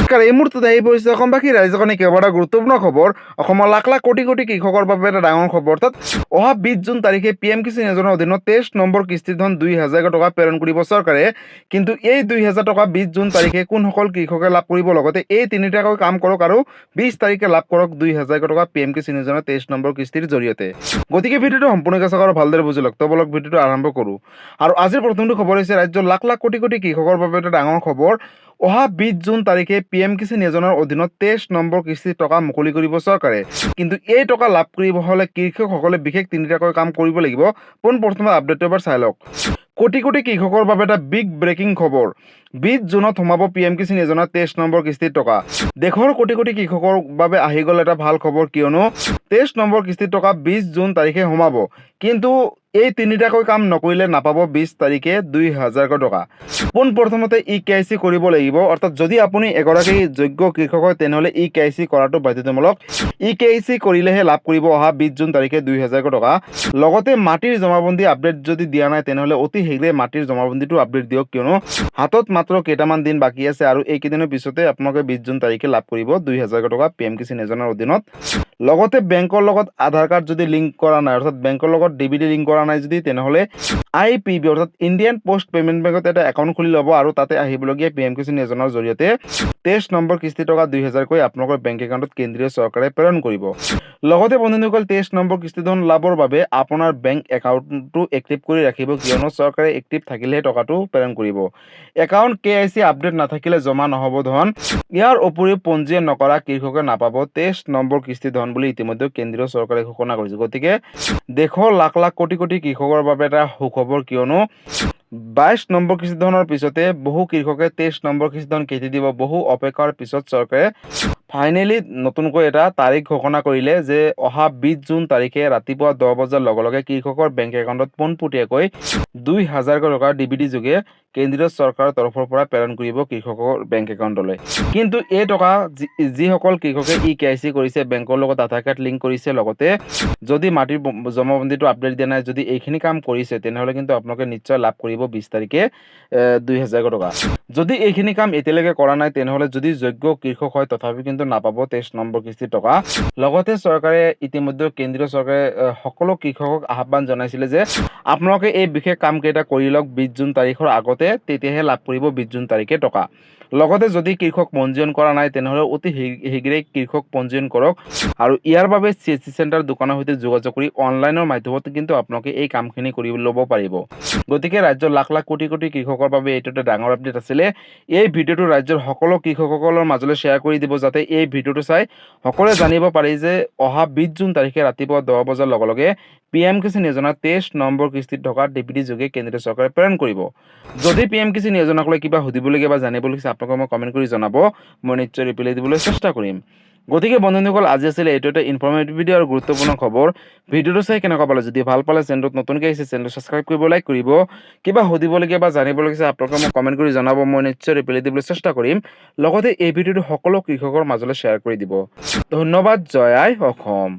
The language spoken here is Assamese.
নমস্কাৰ, এই মুহূৰ্তত আহি পৰিছে অসমবাসী ৰাইজখনে কেইবাৰ এটা গুৰুত্বপূৰ্ণ খবৰ। অসমৰ লাখ লাখ কোটি কোটি কৃষকৰ বাবে এটা ডাঙৰ খবৰ। অৰ্থাৎ অহা 20 জুন তাৰিখে PM কিষাণ যোজনাৰ অধীনত 23 নম্বৰ কিস্তিৰ ধন 2000 টকা প্ৰেৰণ কৰিব চৰকাৰে। কিন্তু এই 2000 টকা 20 জুন তাৰিখে কোনসকল কৃষকে লাভ কৰিব, লগতে এই তিনিটাকৈ কাম কৰক আৰু 20 তাৰিখে লাভ কৰক 2000 টকা PM কিষাণ যোজনাৰ 23 নম্বৰ কিস্তিৰ জৰিয়তে। গতিকে ভিডিঅ'টো সম্পূৰ্ণকৈ চাওক আৰু ভালদৰে বুজি লওক। তো বলক ভিডিঅ'টো আৰম্ভ কৰোঁ। আৰু আজিৰ প্ৰথমটো খবৰ হৈছে ৰাজ্যৰ লাখ লাখ কোটি কোটি কৃষকৰ বাবে এটা ডাঙৰ খবৰ। অহা 20 জুন তাৰিখে PM কিষাণ যোজনাৰ অধীনত 23 নম্বৰ কিস্তিৰ টকা মুকলি কৰিব চৰকাৰে। কিন্তু এই টকা লাভ কৰিব হ'লে কৃষকসকলে বিশেষ তিনিটাকৈ কাম কৰিব লাগিব। পোনপ্ৰথমে আপডেটটো এবাৰ চাই লওক। কোটি কোটি কৃষকৰ বাবে এটা বিগ ব্ৰেকিং খবৰ। 20 জুনত সোমাব PM কিষাণ যোজনাৰ 23 নম্বৰ কিস্তিৰ টকা। দেশৰ কোটি কোটি কৃষকৰ বাবে আহি গ'ল এটা ভাল খবৰ, কিয়নো 23 নম্বৰ কিস্তিৰ টকা 20 জুন তাৰিখে সোমাব। কিন্তু এই তিনিটাকৈ কাম নকৰিলে নাপাব 20 তাৰিখে 2000 টকা। পোনপ্ৰথমতে EKYC কৰিব লাগিব। অৰ্থাৎ যদি আপুনি এগৰাকী যোগ্য কৃষক হয় তেনেহ'লে EKYC কৰাটো বাধ্যতামূলক। EKYC কৰিলেহে লাভ কৰিব অহা 20 জুন তাৰিখে 2000 টকা। লগতে মাটিৰ জমাবন্দী আপডেট যদি দিয়া নাই তেনেহ'লে অতি শীঘ্ৰে মাটিৰ জমাবন্দীটো আপডেট দিয়ক, কিয়নো হাতত মাত্ৰ কেইটামান দিন বাকী আছে আৰু এইকেইদিনৰ পিছতে আপোনালোকে 20 জুন তাৰিখে লাভ কৰিব 2000 টকা PM কিষাণ যোজনাৰ অধীনত। লগতে বেংকৰ লগত আধাৰ কাৰ্ড যদি লিংক কৰা নাই, অৰ্থাৎ বেংকৰ লগত DBD লিংক কৰা নাই যদি, তেনেহ'লে IPB অৰ্থাৎ ইণ্ডিয়ান পোষ্ট পেমেণ্ট বেংকত এটা একাউণ্ট খুলি ল'ব আৰু তাতে আহিবলগীয়া PM কিষাণ যোজনাৰ জৰিয়তে 23 নম্বৰ কিস্তি টকা 2000 কৈ আপোনালোকৰ বেংক একাউণ্টত কেন্দ্ৰীয় চৰকাৰে প্ৰেৰণ কৰিব। লগতে বন্ধুসকল, 23 নম্বৰ কিস্তি ধন লাভৰ বাবে আপোনাৰ বেংক একাউণ্টটো এক্টিভ কৰি ৰাখিব, কিয়নো চৰকাৰে এক্টিভ থাকিলেহে টকাটো প্ৰেৰণ কৰিব। একাউণ্ট KYC আপডেট নাথাকিলে জমা নহ'ব ধন। ইয়াৰ উপৰিও পঞ্জীয়ন নকৰা কৃষকে নাপাব 23 নম্বৰ কিস্তি ধন বুলি ইতিমধ্যে কেন্দ্ৰীয় চৰকাৰে ঘোষণা কৰিছে। গতিকে দেশৰ লাখ লাখ কোটি কোটি কৃষকৰ বাবে এটা সুখবৰ, কিয়নো 22 নম্বৰ কিস্তি ধনৰ পিছতে বহু কৃষকে 23 নম্বৰ কিস্তি ধন কেটি দিব। বহু অপেক্ষাৰ পিছত চৰকাৰে ফাইনেলি নতুনকৈ এটা তাৰিখ ঘোষণা কৰিলে যে অহা 20 জুন তাৰিখে ৰাতিপুৱা 10 বজাৰ লগে লগে কৃষকৰ বেংক একাউণ্টত পোনপটীয়াকৈ 2000 টকাৰ DBD যোগে কেন্দ্ৰীয় চৰকাৰৰ তৰফৰ পৰা প্ৰেৰণ কৰিব কৃষকৰ বেংক একাউণ্টলৈ। কিন্তু এই টকা যিসকল কৃষকে EKYC কৰিছে, বেংকৰ লগত আধাৰ কাৰ্ড লিংক কৰিছে, লগতে যদি মাটিৰ জমাবন্দীটো আপডেট দিয়া নাই, যদি এইখিনি কাম কৰিছে, তেনেহ'লে কিন্তু আপোনালোকে নিশ্চয় লাভ কৰিব 20 তাৰিখে 2000 টকা। যদি এইখিনি কাম এতিয়ালৈকে কৰা নাই তেনেহ'লে যদি যোগ্য কৃষক হয় তথাপি কিন্তু নাপাব 23 নম্বৰ কিস্তিৰ টকা। লগতে চৰকাৰে ইতিমধ্যে কেন্দ্ৰীয় চৰকাৰে সকলো কৃষকক আহ্বান জনাইছিলে যে আপোনালোকে এই বিশেষ কামকেইটা কৰি লওক 20 জুন তাৰিখৰ আগতে, তেতিয়াহে লাভ কৰিব 20 জুন তাৰিখে টকা। লগতে যদি কৃষক পঞ্জীয়ন কৰা নাই তেনেহ'লে অতি শীঘ্ৰেই কৃষক পঞ্জীয়ন কৰক আৰু ইয়াৰ বাবে CSC চেণ্টাৰ দোকানৰ সৈতে যোগাযোগ কৰি অনলাইনৰ মাধ্যমত কিন্তু আপোনালোকে এই কামখিনি কৰি ল'ব পাৰিব। গতিকে ৰাজ্যৰ লাখ লাখ কোটি কোটি কৃষকৰ বাবে এইটো এটা ডাঙৰ আপডেট আছিলে। এই ভিডিঅ'টো ৰাজ্যৰ সকলো কৃষকসকলৰ মাজলৈ শ্বেয়াৰ কৰি দিব, যাতে এই ভিডিঅ'টো চাই সকলোৱে জানিব পাৰি যে অহা 20 জুন তাৰিখে ৰাতিপুৱা 10 বজাৰ লগে লগে PM কিষাণ যোজনাৰ 23 নম্বৰ কিস্তিত টকা DBD যোগে কেন্দ্ৰীয় চৰকাৰে প্ৰেৰণ কৰিব। যদি PM কিষাণ যোজনাক লৈ কিবা সুধিবলগীয়া বা জানিবলগীয়া আপোনালোকে মই কমেণ্ট কৰি জনাব, মই নিশ্চয় ৰিপ্লাই দিবলৈ চেষ্টা কৰিম। গতিকে বন্ধুসকল, আজি আছিলে এইটো এটা ইনফৰ্মেটিভ ভিডিঅ' আৰু গুৰুত্বপূৰ্ণ খবৰ। ভিডিঅ'টো চাই কেনেকুৱা পালে? যদি ভাল পালে চেনেলটোত নতুনকৈ আহিছে চেনেলটো ছাবস্ক্ৰাইব কৰিব, লাইক কৰিব। কিবা সুধিবলগীয়া বা জানিবলগীয়া আপোনালোকে মোক কমেণ্ট কৰি জনাব, মই নিশ্চয় ৰিপ্লাই দিবলৈ চেষ্টা কৰিম। লগতে এই ভিডিঅ'টো সকলো কৃষকৰ মাজলৈ শ্বেয়াৰ কৰি দিব। ধন্যবাদ। জয় আই অসম।